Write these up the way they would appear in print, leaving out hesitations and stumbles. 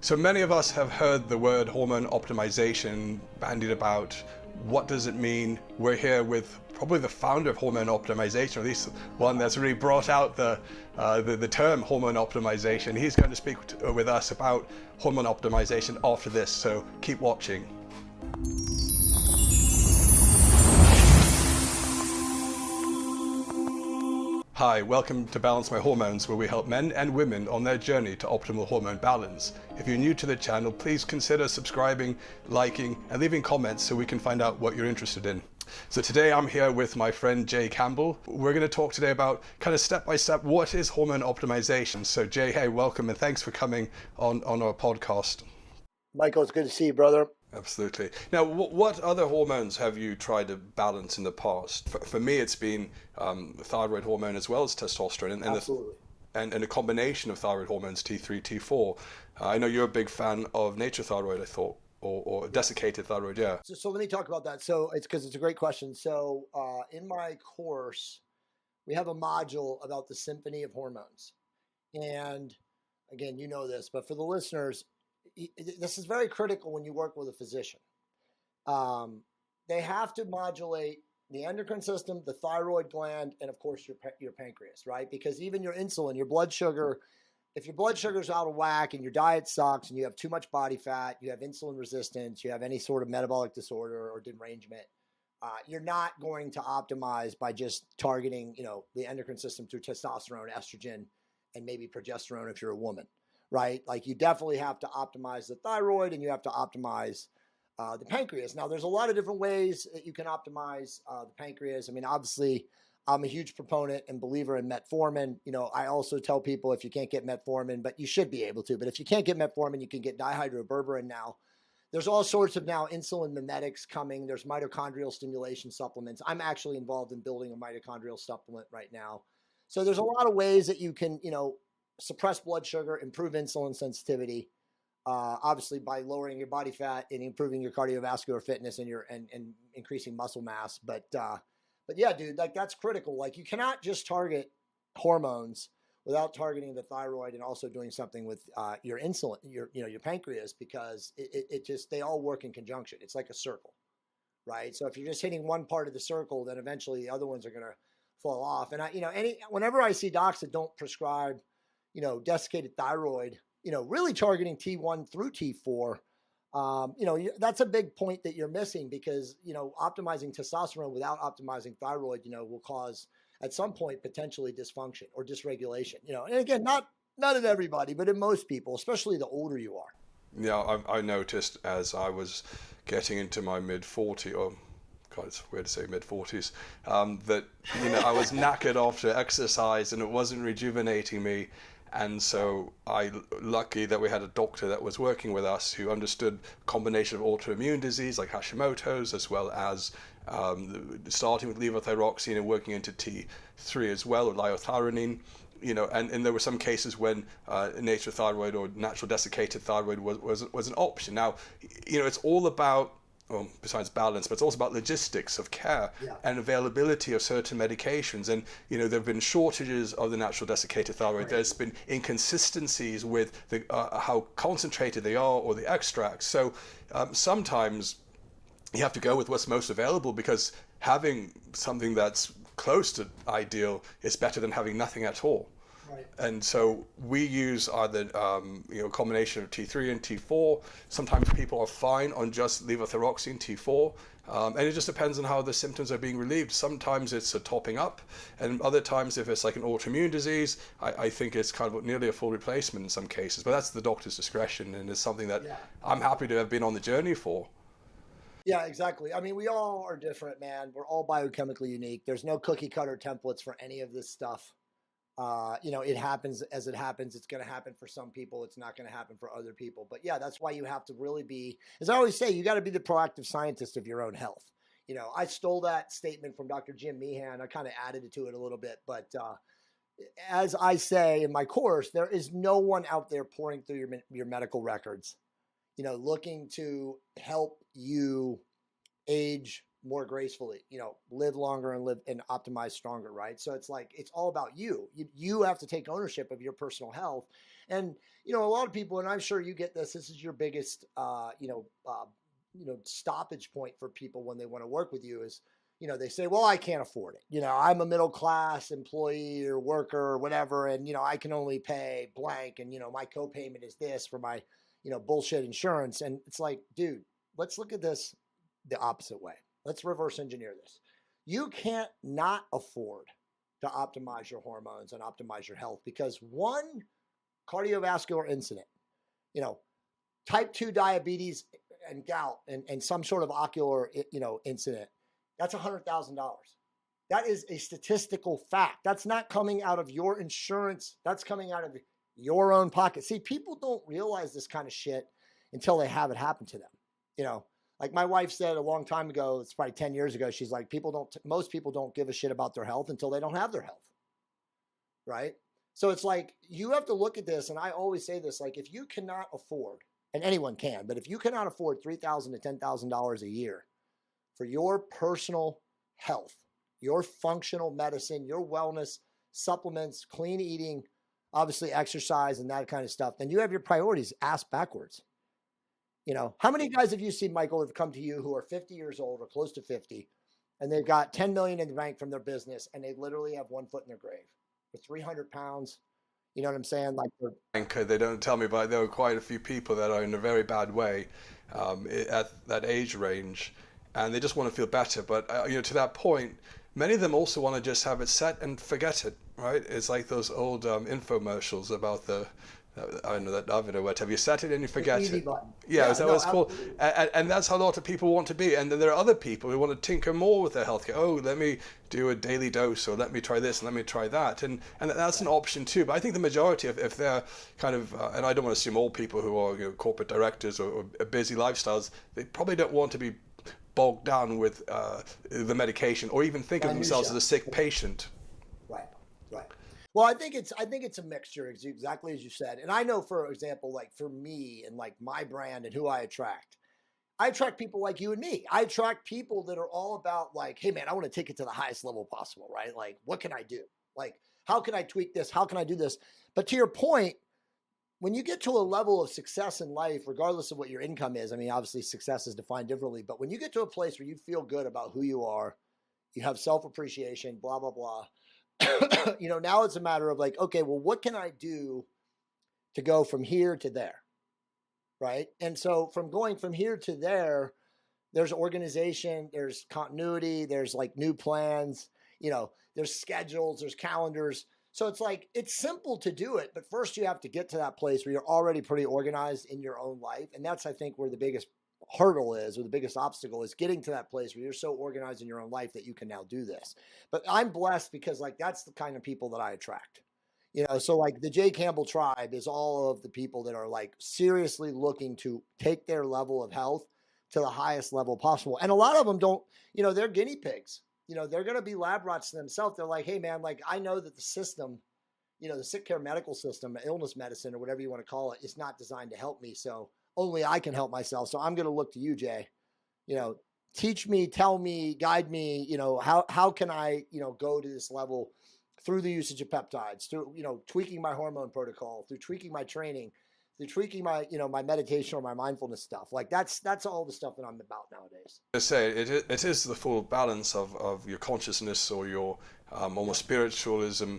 So many of us have heard the word hormone optimization bandied about. What does it mean? We're here with probably the founder of hormone optimization, or at least one that's really brought out the term hormone optimization. He's going to speak with us about hormone optimization after this, so keep watching. Hi, welcome to Balance My Hormones, where we help men and women on their journey to optimal hormone balance. If you're new to the channel, please consider subscribing, liking, and leaving comments so we can find out what you're interested in. So today I'm here with my friend Jay Campbell. We're going to talk today about kind of step by step, what is hormone optimization? So Jay, hey, welcome and thanks for coming on our podcast. Michael, it's good to see you, brother. Absolutely. Now, what other hormones have you tried to balance in the past? For me, it's been thyroid hormone as well as testosterone, and Absolutely. And a combination of thyroid hormones, T3, T4. I know you're a big fan of nature thyroid, I thought, or desiccated thyroid, yeah. So let me talk about that. So it's because it's a great question. So in my course, we have a module about the symphony of hormones. And again, you know this, but for the listeners, this is very critical when you work with a physician. They have to modulate the endocrine system, the thyroid gland, and of course your pancreas, right? Because even your insulin, your blood sugar, if your blood sugar is out of whack and your diet sucks and you have too much body fat, you have insulin resistance, you have any sort of metabolic disorder or derangement, you're not going to optimize by just targeting, the endocrine system through testosterone, estrogen, and maybe progesterone if you're a woman. Right? Like you definitely have to optimize the thyroid and you have to optimize the pancreas. Now, there's a lot of different ways that you can optimize the pancreas. I mean, obviously, I'm a huge proponent and believer in metformin. I also tell people if you can't get metformin, but you should be able to. But if you can't get metformin, you can get dihydroberberine now. There's all sorts of now insulin mimetics coming. There's mitochondrial stimulation supplements. I'm actually involved in building a mitochondrial supplement right now. So there's a lot of ways that you can, suppress blood sugar, improve insulin sensitivity, obviously by lowering your body fat and improving your cardiovascular fitness and and increasing muscle mass. But yeah, dude, like that's critical. Like you cannot just target hormones without targeting the thyroid and also doing something with your insulin, your pancreas, because it just, they all work in conjunction. It's like a circle, right? So if you're just hitting one part of the circle, then eventually the other ones are going to fall off. And whenever I see docs that don't prescribe desiccated thyroid, really targeting T1 through T4, that's a big point that you're missing because, optimizing testosterone without optimizing thyroid, will cause at some point potentially dysfunction or dysregulation, and again, not in everybody, but in most people, especially the older you are. Yeah, I noticed as I was getting into my mid-40s, or God, it's weird to say mid-40s, that, I was knackered after exercise and it wasn't rejuvenating me. And so lucky that we had a doctor that was working with us who understood a combination of autoimmune disease like Hashimoto's, as well as starting with levothyroxine and working into T3 as well, or liothyronine. And there were some cases when nature thyroid or natural desiccated thyroid was an option. Now, it's all about, well, besides balance, but it's also about logistics of care and availability of certain medications. And, there have been shortages of the natural desiccated thyroid. Right. There's been inconsistencies with how concentrated they are or the extracts. So sometimes you have to go with what's most available because having something that's close to ideal is better than having nothing at all. Right. And so we use either a combination of T3 and T4. Sometimes people are fine on just levothyroxine T4, and it just depends on how the symptoms are being relieved. Sometimes it's a topping up, and other times if it's like an autoimmune disease, I think it's kind of nearly a full replacement in some cases. But that's the doctor's discretion, and it's something that I'm happy to have been on the journey for. Yeah, exactly. I mean, we all are different, man. We're all biochemically unique. There's no cookie cutter templates for any of this stuff. It happens as it happens. It's going to happen for some people. It's not going to happen for other people. But yeah, that's why you have to really be, as I always say, you got to be the proactive scientist of your own health. I stole that statement from Dr. Jim Meehan. I kind of added it to it a little bit. But as I say in my course, there is no one out there pouring through your medical records, looking to help you age more gracefully, live longer and live and optimize stronger, right? So it's like, it's all about you. You have to take ownership of your personal health. And, a lot of people, and I'm sure you get this is your biggest, stoppage point for people when they want to work with you is, they say, well, I can't afford it. I'm a middle class employee or worker or whatever. And, I can only pay blank. And, my copayment is this for my, bullshit insurance. And it's like, dude, let's look at this the opposite way. Let's reverse engineer this. You can't not afford to optimize your hormones and optimize your health because one cardiovascular incident, type 2 diabetes and gout and some sort of ocular, incident, that's $100,000. That is a statistical fact. That's not coming out of your insurance. That's coming out of your own pocket. See, people don't realize this kind of shit until they have it happen to them. Like my wife said a long time ago, it's probably 10 years ago. She's like, most people don't give a shit about their health until they don't have their health. Right. So it's like, you have to look at this. And I always say this, like, if you cannot afford, and anyone can, but if you cannot afford $3,000 to $10,000 a year for your personal health, your functional medicine, your wellness, supplements, clean eating, obviously exercise and that kind of stuff, then you have your priorities ass backwards. How many guys have you seen, Michael, have come to you who are 50 years old or close to 50, and they've got 10 million in the bank from their business, and they literally have one foot in their grave for 300 pounds? You know what I'm saying? Like, they don't tell me, but there are quite a few people that are in a very bad way at that age range, and they just want to feel better. But to that point, many of them also want to just have it set and forget it. Right? It's like those old infomercials about the I don't know that oven or whatever. You set it and you forget it. Button. Yeah, so it's called, and that's how a lot of people want to be. And then there are other people who want to tinker more with their healthcare. Oh, let me do a daily dose, or let me try this, and let me try that, and that's an option too. But I think the majority, if they're kind of, and I don't want to assume all people who are corporate directors or busy lifestyles, they probably don't want to be bogged down with the medication, or even think of themselves as a sick patient. Right. Well, I think it's a mixture, exactly as you said. And I know, for example, like for me and like my brand and who I attract people like you and me. I attract people that are all about like, hey man, I want to take it to the highest level possible, right? Like, what can I do? Like, how can I tweak this? How can I do this? But to your point, when you get to a level of success in life, regardless of what your income is, I mean, obviously success is defined differently, but when you get to a place where you feel good about who you are, you have self-appreciation, blah, blah, blah. Now it's a matter of like, okay, well, what can I do to go from here to there? Right. And so from going from here to there, there's organization, there's continuity, there's like new plans, there's schedules, there's calendars. So it's like, it's simple to do it, but first you have to get to that place where you're already pretty organized in your own life. And that's, I think, where the biggest hurdle is, or the biggest obstacle is getting to that place where you're so organized in your own life that you can now do this. But I'm blessed because like, that's the kind of people that I attract, so like the Jay Campbell tribe is all of the people that are like seriously looking to take their level of health to the highest level possible. And a lot of them don't, they're guinea pigs, they're going to be lab rats to themselves. They're like, hey man, like I know that the system, the sick care medical system, illness medicine, or whatever you want to call it, is not designed to help me. So only I can help myself. So I'm going to look to you, Jay. Teach me, tell me, guide me. How can I, go to this level through the usage of peptides, through tweaking my hormone protocol, through tweaking my training, through tweaking my my meditation or my mindfulness stuff. Like that's all the stuff that I'm about nowadays. I say it is the full balance of your consciousness or your almost spiritualism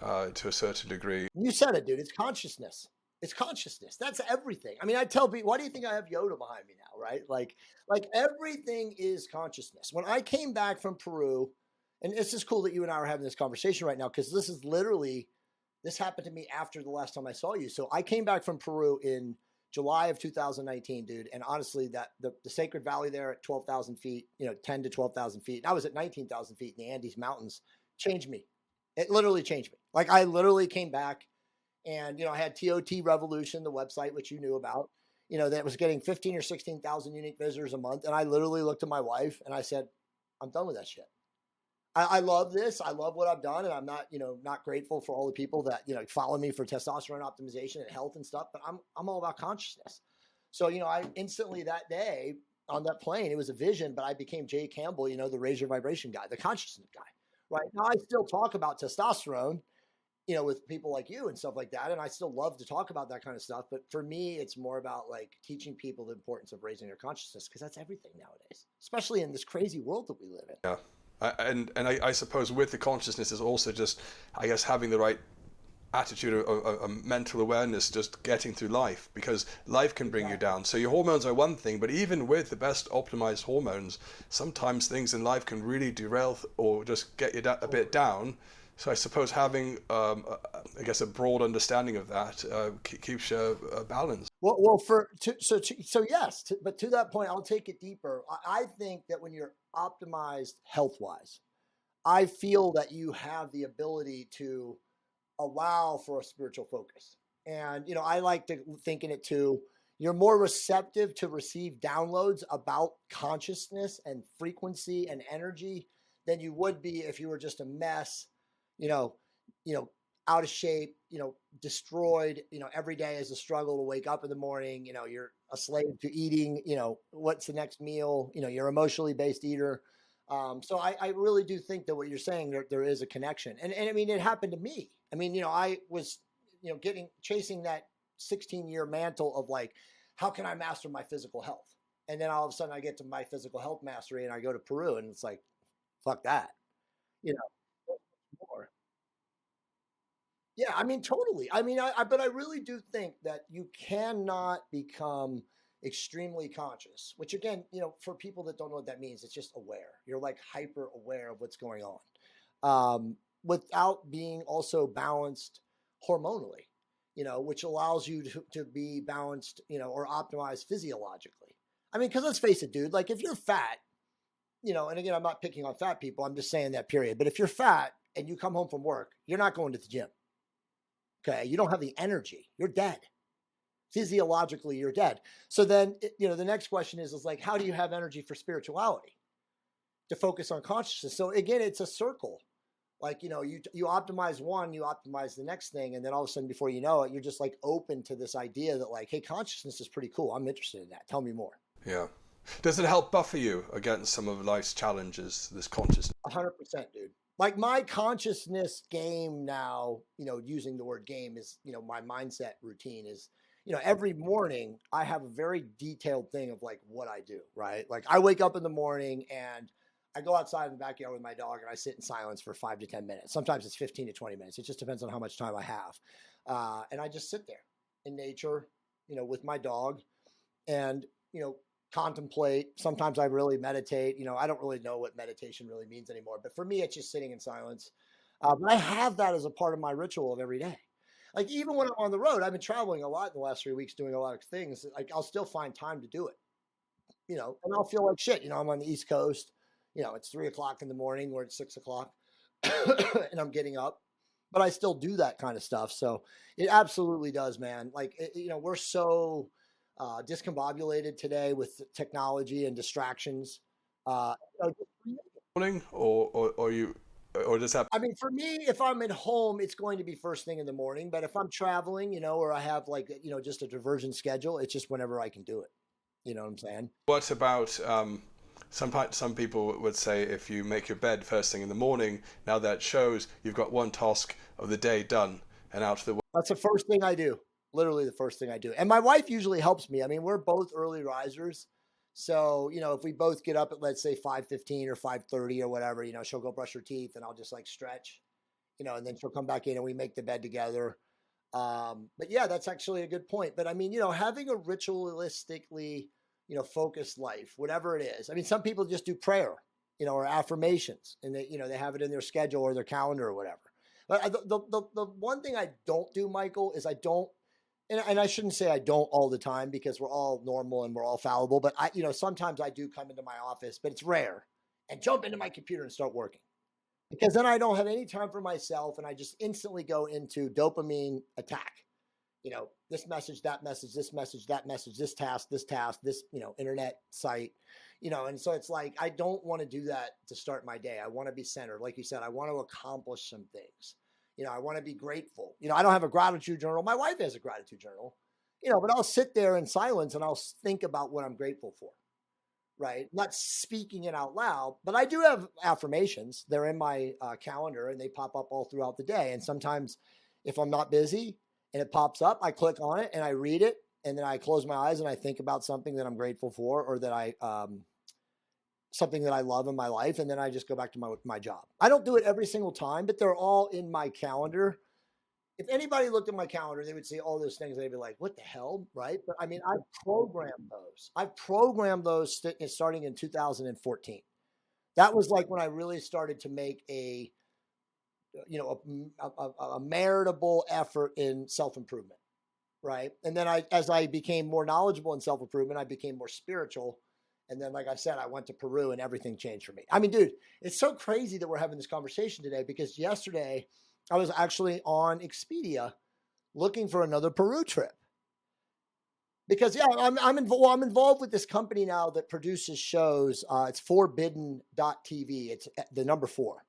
to a certain degree. You said it, dude. It's consciousness. It's consciousness. That's everything. I mean, I tell people, why do you think I have Yoda behind me now, right? Like everything is consciousness. When I came back from Peru, and it's just cool that you and I are having this conversation right now, because this happened to me after the last time I saw you. So I came back from Peru in July of 2019, dude. And honestly, that the Sacred Valley there at 12,000 feet, 10 to 12,000 feet, and I was at 19,000 feet in the Andes Mountains, changed me. It literally changed me. Like I literally came back. And, I had TOT Revolution, the website, which you knew about, that was getting 15 or 16,000 unique visitors a month. And I literally looked at my wife and I said, I'm done with that shit. I love this. I love what I've done. And I'm not, not grateful for all the people that, follow me for testosterone optimization and health and stuff, but I'm all about consciousness. So, I instantly that day, on that plane. It was a vision, but I became Jay Campbell, you know, the raise your vibration guy, the consciousness guy. Right now, I still talk about testosterone, you know, with people like you and stuff like that. And I still love to talk about that kind of stuff. But for me, it's more about like teaching people the importance of raising their consciousness, because that's everything nowadays, especially in this crazy world that we live in. Yeah. I suppose with the consciousness is also just, I guess, having the right attitude of mental awareness, just getting through life, because life can bring you down. So your hormones are one thing, but even with the best optimized hormones, sometimes things in life can really derail or just get you a bit down. So I suppose having, I guess, a broad understanding of that keeps you balanced. Well, so yes, but to that point, I'll take it deeper. I think that when you're optimized health wise, I feel that you have the ability to allow for a spiritual focus. And, you know, I like to think in it too. You're more receptive to receive downloads about consciousness and frequency and energy than you would be if you were just a mess, you know, you know, out of shape, you know, destroyed, you know, every day is a struggle to wake up in the morning, you know, you're a slave to eating, you know, what's the next meal, you know, you're emotionally based eater. So I really do think that what you're saying, there is a connection. And I mean, it happened to me. I mean, you know, I was, you know, chasing that 16-year mantle of like, how can I master my physical health? And then all of a sudden I get to my physical health mastery and I go to Peru and it's like, fuck that, you know, more. Yeah, I mean, totally. I mean, but I really do think that you cannot become extremely conscious, which again, you know, for people that don't know what that means, it's just aware. You're like hyper aware of what's going on, without being also balanced hormonally, you know, which allows you to be balanced, you know, or optimized physiologically. I mean, because let's face it, dude, like if you're fat, you know, and again, I'm not picking on fat people, I'm just saying that period. But if you're fat and you come home from work, you're not going to the gym. Okay. You don't have the energy. You're dead. Physiologically, you're dead. So then, you know, the next question is like, how do you have energy for spirituality? To focus on consciousness. So again, it's a circle. Like, you know, you optimize one, you optimize the next thing. And then all of a sudden, before you know it, you're just like open to this idea that like, hey, consciousness is pretty cool. I'm interested in that. Tell me more. Yeah. Does it help buffer you against some of life's challenges, this consciousness? 100%, dude. Like my consciousness game now, you know, using the word game is, you know, my mindset routine is, you know, every morning I have a very detailed thing of like what I do, right? Like I wake up in the morning and I go outside in the backyard with my dog and I sit in silence for 5 to 10 minutes. Sometimes it's 15 to 20 minutes. It just depends on how much time I have. And I just sit there in nature, you know, with my dog and, you know, contemplate. Sometimes I really meditate. You know, I don't really know what meditation really means anymore, but for me, it's just sitting in silence. But I have that as a part of my ritual of every day. Like even when I'm on the road, I've been traveling a lot in the last 3 weeks, doing a lot of things. Like I'll still find time to do it, you know, and I'll feel like shit. You know, I'm on the East Coast. You know, it's 3 o'clock in the morning, where it's 6 o'clock, and I'm getting up, but I still do that kind of stuff. So it absolutely does, man. Like you know, we're so discombobulated today with technology and distractions. You know, Morning, or you, or does that? I mean, for me, if I'm at home, it's going to be first thing in the morning. But if I'm traveling, you know, or I have like, you know, just a divergent schedule, it's just whenever I can do it. You know what I'm saying? What about some people would say if you make your bed first thing in the morning, now that shows you've got one task of the day done and out of the way. That's the first thing I do. Literally the first thing I do. And my wife usually helps me. I mean, we're both early risers. So, you know, if we both get up at, let's say 5:15 or 5:30 or whatever, you know, she'll go brush her teeth and I'll just like stretch, you know, and then she'll come back in and we make the bed together. But yeah, that's actually a good point. But I mean, you know, having a ritualistically, you know, focused life, whatever it is. I mean, some people just do prayer, you know, or affirmations and they, you know, they have it in their schedule or their calendar or whatever. But the one thing I don't do, Michael, is I don't, and I shouldn't say I don't all the time because we're all normal and we're all fallible, but I, you know, sometimes I do come into my office, but it's rare, and jump into my computer and start working, because then I don't have any time for myself and I just instantly go into dopamine attack. You know, this message, that message, this message, that message, this task, this, you know, internet site, you know, and so it's like, I don't want to do that to start my day. I want to be centered. Like you said, I want to accomplish some things. You know, I want to be grateful. You know, I don't have a gratitude journal. My wife has a gratitude journal, you know, but I'll sit there in silence and I'll think about what I'm grateful for. right? Not speaking it out loud, but I do have affirmations. They're in my calendar and they pop up all throughout the day. And sometimes if I'm not busy and it pops up, I click on it and I read it. And then I close my eyes and I think about something that I'm grateful for, or that something that I love in my life. And then I just go back to my job. I don't do it every single time, but they're all in my calendar. If anybody looked at my calendar, they would see all those things. They'd be like, what the hell? Right. But I mean, I've programmed those. I've programmed those starting in 2014. That was like when I really started to make a meritable effort in self-improvement. Right. And then as I became more knowledgeable in self-improvement, I became more spiritual. And then, like I said, I went to Peru and everything changed for me. I mean, dude, it's so crazy that we're having this conversation today, because yesterday I was actually on Expedia looking for another Peru trip. Because yeah, I'm involved with this company now that produces shows. It's forbidden.tv. It's the number 4.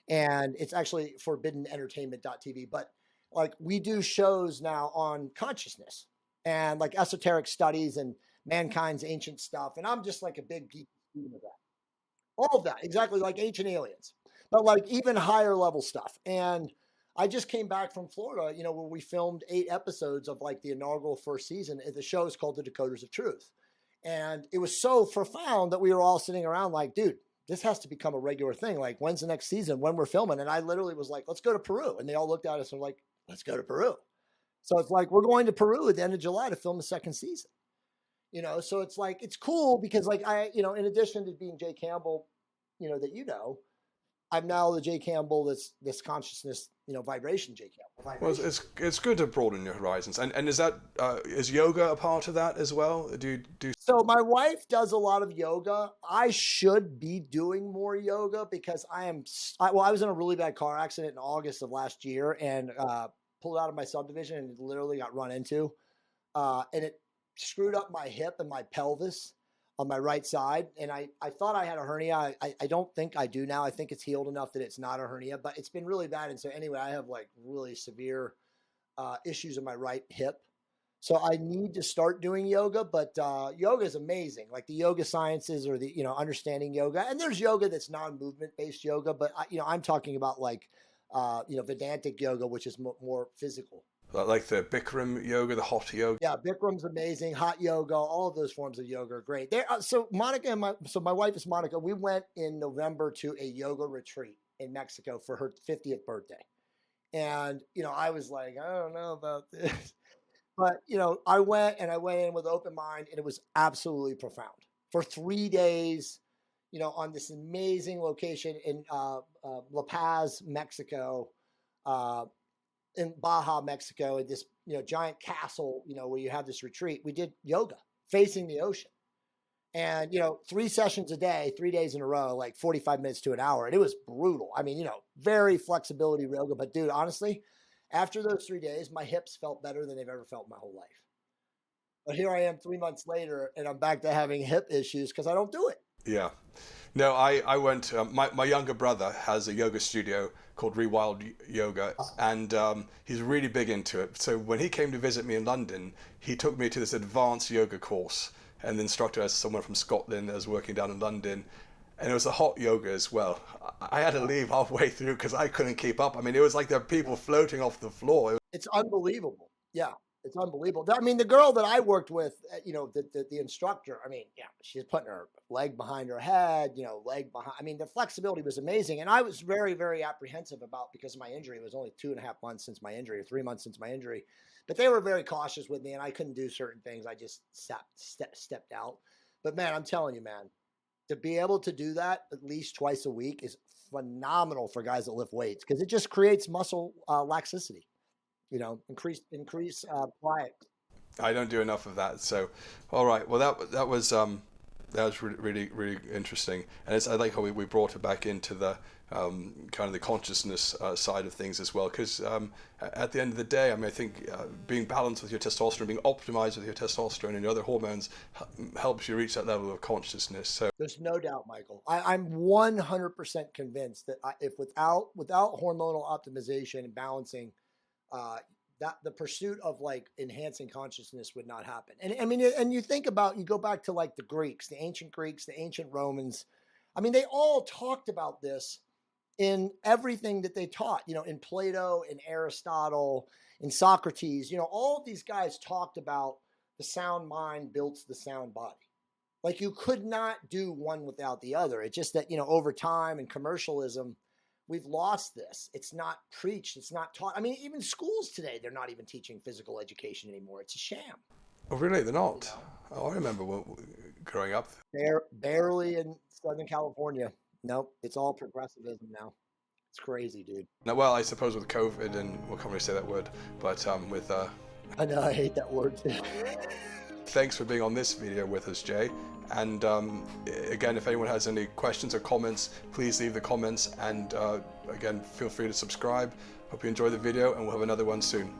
And it's actually forbiddenentertainment.tv. But like, we do shows now on consciousness and like esoteric studies and mankind's ancient stuff. And I'm just like a big geek student of that. All of that, exactly, like ancient aliens, but like even higher level stuff. And I just came back from Florida, where we filmed 8 episodes of like the inaugural first season. The show is called The Decoders of Truth. And it was so profound that we were all sitting around like, dude, this has to become a regular thing. Like, when's the next season? When we're filming? And I literally was like, let's go to Peru. And they all looked at us and were like, let's go to Peru. So it's like, we're going to Peru at the end of July to film the second season. So it's like, it's cool because like in addition to being Jay Campbell, that I'm now the Jay Campbell, this consciousness, vibration Jay Campbell. Well, Vibration. it's good to broaden your horizons. And is that is yoga a part of that as well? Do you do? So my wife does a lot of yoga. I should be doing more yoga because I was in a really bad car accident in August of last year and pulled out of my subdivision and literally got run into. And it screwed up my hip and my pelvis on my right side. And I thought I had a hernia. I don't think I do now. I think it's healed enough that it's not a hernia, but it's been really bad. And so anyway, I have like really severe issues in my right hip. So I need to start doing yoga, but yoga is amazing. Like the yoga sciences or the, understanding yoga. And there's yoga that's non-movement based yoga, but I'm talking about like, Vedantic yoga, which is more physical. Like the Bikram yoga, the hot yoga. Yeah, Bikram's amazing. Hot yoga, all of those forms of yoga are great. So Monica and my wife is Monica. We went in November to a yoga retreat in Mexico for her 50th birthday. And, I was like, I don't know about this. But, I went in with an open mind, and it was absolutely profound. For 3 days, on this amazing location in La Paz, Mexico, in Baja, Mexico, at this giant castle, where you have this retreat. We did yoga facing the ocean, and 3 sessions a day, 3 days in a row, like 45 minutes to an hour, and it was brutal. I mean, very flexibility yoga, but dude, honestly, after those 3 days, my hips felt better than they've ever felt in my whole life. But here I am 3 months later, and I'm back to having hip issues because I don't do it. Yeah. No, I went. My younger brother has a yoga studio called REWILD Yoga, and he's really big into it. So when he came to visit me in London, he took me to this advanced yoga course, and the instructor was someone from Scotland that was working down in London, and it was a hot yoga as well. I had to leave halfway through because I couldn't keep up. I mean, it was like there were people floating off the floor. It's unbelievable. Yeah. It's unbelievable. I mean, the girl that I worked with, the instructor, I mean, yeah, she's putting her leg behind her head, leg behind. I mean, the flexibility was amazing. And I was very, very apprehensive because of my injury. It was only 2.5 months since my injury, or 3 months since my injury. But they were very cautious with me, and I couldn't do certain things. I just stepped out. But man, I'm telling you, man, to be able to do that at least twice a week is phenomenal for guys that lift weights, because it just creates muscle laxicity. Increase quiet. I don't do enough of that. So, all right. Well, that was really, really interesting, and I like how we brought it back into the kind of the consciousness side of things as well. Because at the end of the day, I mean, I think being balanced with your testosterone, being optimized with your testosterone and your other hormones helps you reach that level of consciousness. So there's no doubt, Michael. I'm 100% convinced that if without hormonal optimization and balancing, that the pursuit of like enhancing consciousness would not happen. And I mean, and you think about, you go back to like the Greeks, the ancient Romans. I mean, they all talked about this in everything that they taught, you know, in Plato, in Aristotle, in Socrates, you know, all of these guys talked about the sound mind builds the sound body. Like you could not do one without the other. It's just that, you know, over time and commercialism, we've lost this. It's not preached. It's not taught. I mean, even schools today, they're not even teaching physical education anymore. It's a sham. Oh, really? They're not? Oh, I remember growing up. Barely in Southern California. Nope. It's all progressivism now. It's crazy, dude. Now, well, I suppose with COVID, and we can't really say that word, but with... I know, I hate that word too. Thanks for being on this video with us, Jay. And again, if anyone has any questions or comments, please leave the comments. And again, feel free to subscribe. Hope you enjoy the video, and we'll have another one soon.